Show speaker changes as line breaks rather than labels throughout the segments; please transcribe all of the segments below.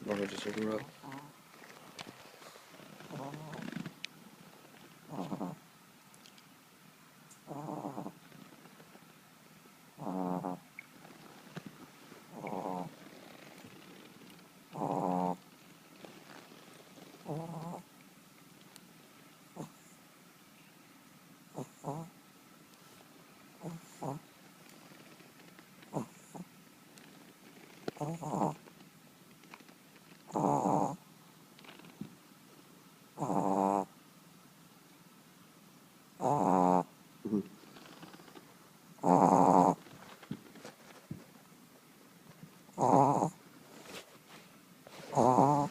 Or just look her up. God.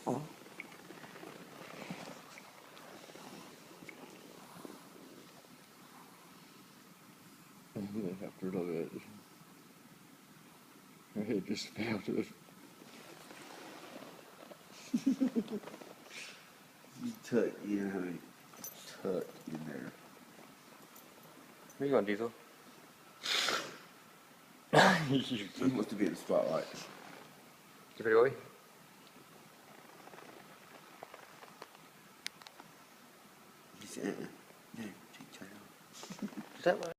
Oh. After all that, her head just fell to
You tuck in, honey. Tuck in there.
Where you going, Diesel?
He wants to be in the spotlight.
You pretty boy?
He said, no, take it off.
Is that what?